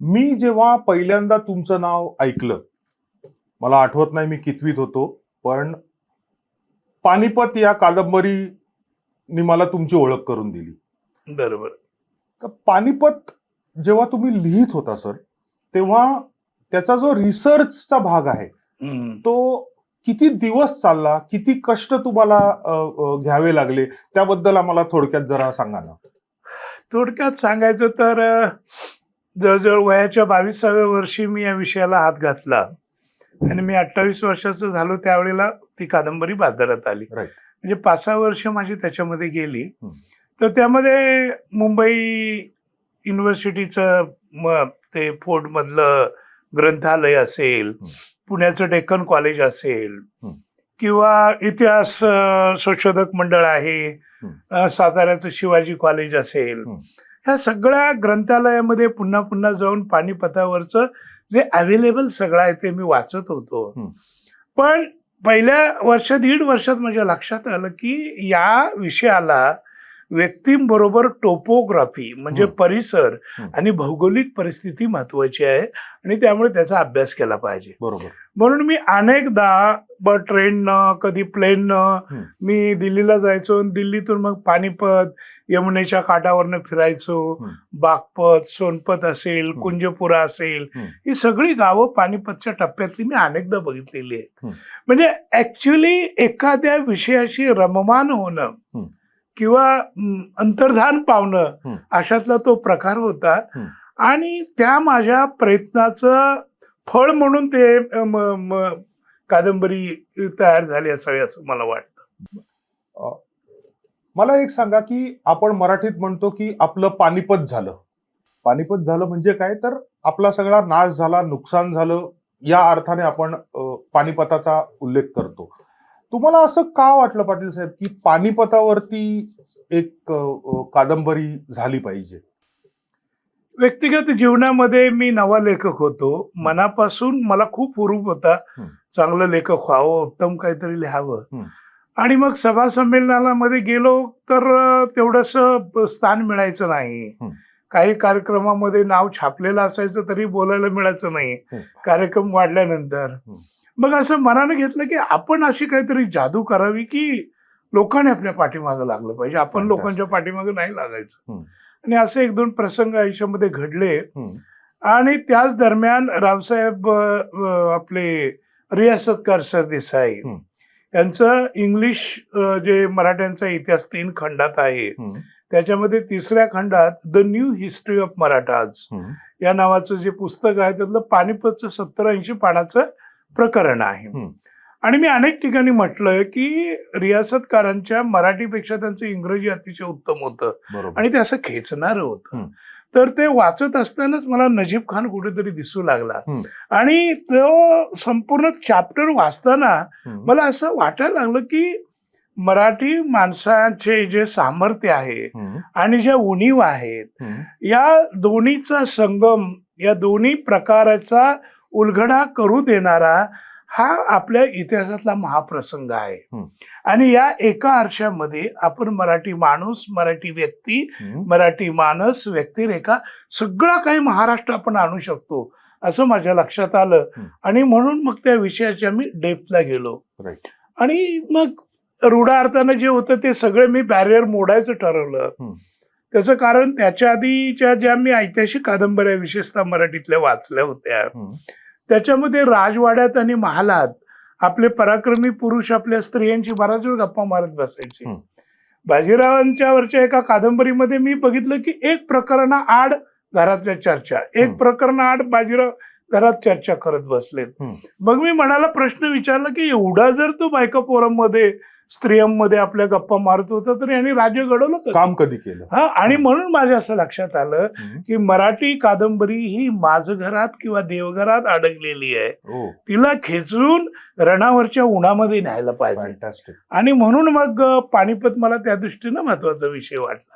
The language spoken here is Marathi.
मी जेव्हा पहिल्यांदा तुमचं नाव ऐकलं, मला आठवत नाही मी कितवीत होतो, पण पानिपत या कादंबरीने मला तुमची ओळख करून दिली. बरोबर. तर पानिपत जेव्हा तुम्ही लिहित होता सर, तेव्हा त्याचा जो रिसर्चचा भाग आहे तो किती दिवस चालला, किती कष्ट तुम्हाला घ्यावे लागले, त्याबद्दल आम्हाला थोडक्यात जरा सांगा ना. थोडक्यात सांगायचं तर जवळजवळ वयाच्या 22व्या वर्षी मी या विषयाला हात घातला आणि मी 28 वर्षाचं झालो त्यावेळेला ती कादंबरी बाजारात आली. राईट. म्हणजे 5-6 वर्ष माझी त्याच्यामध्ये गेली. तर त्यामध्ये मुंबई युनिव्हर्सिटीचं ते फोर्टमधलं ग्रंथालय असेल, पुण्याचं डेक्कन कॉलेज असेल किंवा इतिहास संशोधक मंडळ आहे, साताऱ्याचं शिवाजी कॉलेज असेल, ह्या सगळ्या ग्रंथालयामध्ये पुन्हा पुन्हा जाऊन पानिपतावरचं जे अवेलेबल सगळं आहे ते मी वाचत होतो. पण पहिल्या दीड वर्षात माझ्या लक्षात आलं की या विषयाला व्यक्तींबरोबर टोपोग्राफी म्हणजे परिसर आणि भौगोलिक परिस्थिती महत्वाची आहे आणि त्यामुळे त्याचा अभ्यास केला पाहिजे. बरोबर. म्हणून मी अनेकदा ट्रेननं कधी प्लेननं मी दिल्लीला जायचो, दिल्लीतून मग पानिपत, यमुनेच्या काठावरनं फिरायचो. बागपत, सोनपत असेल, कुंजपुरा असेल, ही सगळी गावं पानिपतच्या टप्प्यातली मी अनेकदा बघितलेली आहेत. म्हणजे ऍक्च्युली एखाद्या विषयाशी रममान होणं किंवा अंतर्धान पावणं अशातला तो प्रकार होता आणि त्या माझ्या प्रयत्नाचं फळ म्हणून ते कादंबरी तयार झाली असावी असं मला वाटतं. मला एक सांगा की आपण मराठीत म्हणतो की आपलं पानिपत झालं. पानिपत झालं म्हणजे काय, तर आपला सगळा नाश झाला, नुकसान झालं, या अर्थाने आपण पानिपताचा उल्लेख करतो. तुम्हाला असं का वाटलं पाटील साहेब की पानिपतावरती एक कादंबरी झाली पाहिजे? व्यक्तिगत जीवनामध्ये मी नवा लेखक होतो. मनापासून मला खूप हुरूप होता चांगलं लेखक व्हावं, उत्तम काहीतरी लिहावं. आणि मग सभा संमेलनामध्ये गेलो तर तेवढंसं स्थान मिळायचं नाही. काही कार्यक्रमामध्ये नाव छापलेलं असायचं तरी बोलायला मिळायचं नाही कार्यक्रम वाढल्यानंतर. मग असं मनानं घेतलं की आपण अशी काहीतरी जादू करावी की लोकांनी आपल्या पाठीमागं लागलं पाहिजे, आपण लोकांच्या पाठीमागं नाही लागायचं. आणि असे 1-2 प्रसंग आयुष्यामध्ये घडले आणि त्याच दरम्यान रावसाहेब आपले रियासतकार सरदेसाई यांचं इंग्लिश जे मराठ्यांचा इतिहास 3 खंडात आहे त्याच्यामध्ये 3ऱ्या खंडात the new history of Marathas या नावाचं जे पुस्तक आहे त्यातलं पानिपतचं 70-80 पानाचं प्रकरण आहे. आणि मी अनेक ठिकाणी म्हटलंय की रियासतकारांच्या मराठीपेक्षा त्यांचं इंग्रजी अतिशय उत्तम होतं आणि ते असं खेचणारं होतं. तर ते वाचत असतानाच मला नजीब खान कुठेतरी दिसू लागला आणि तो संपूर्ण चॅप्टर वाचताना मला असं वाटायला लागलं की मराठी माणसाचे जे सामर्थ्य आहे आणि ज्या उणीव आहेत या दोन्हीचा संगम, या दोन्ही प्रकाराचा उलगडा करू देणारा हा आपल्या इतिहासातला महाप्रसंग आहे. आणि या एका आरशामध्ये आपण मराठी माणूस, मराठी व्यक्ती, मराठी माणस, व्यक्तिरेखा सगळं काही महाराष्ट्र आपण आणू शकतो असं माझ्या लक्षात आलं. आणि म्हणून मग त्या विषयाच्या मी डेप्थला गेलो. आणि मग रूढा अर्थानं जे होतं ते सगळे मी बॅरियर मोडायचं ठरवलं. त्याचं कारण त्याच्या आधीच्या ज्या मी ऐतिहासिक कादंबऱ्या विशेषतः मराठीतल्या वाचल्या होत्या त्याच्यामध्ये राजवाड्यात आणि महालात आपले पराक्रमी पुरुष आपल्या स्त्रियांची बराच वेळ गप्पा मारत बसायचे. बाजीरावांच्या वरच्या एका कादंबरीमध्ये मी बघितलं की एक प्रकरणाआड घरातल्या चर्चा, एक प्रकरणाआड बाजीराव घरात चर्चा करत बसलेत. मग मी मनाला प्रश्न विचारला की एवढा जर तो बायका पोरांमध्ये स्त्रियांमध्ये आपल्या गप्पा मारत होता तर यांनी राज्य घडवलं काम कधी केलं. आणि म्हणून माझ्या असं लक्षात आलं की मराठी कादंबरी ही माझघरात किंवा देवघरात अडकलेली आहे, तिला खेचून रणावरच्या उन्हामध्ये न्यायला पाहिजे. आणि म्हणून मग पानिपत मला त्या दृष्टीनं महत्वाचा विषय वाटला.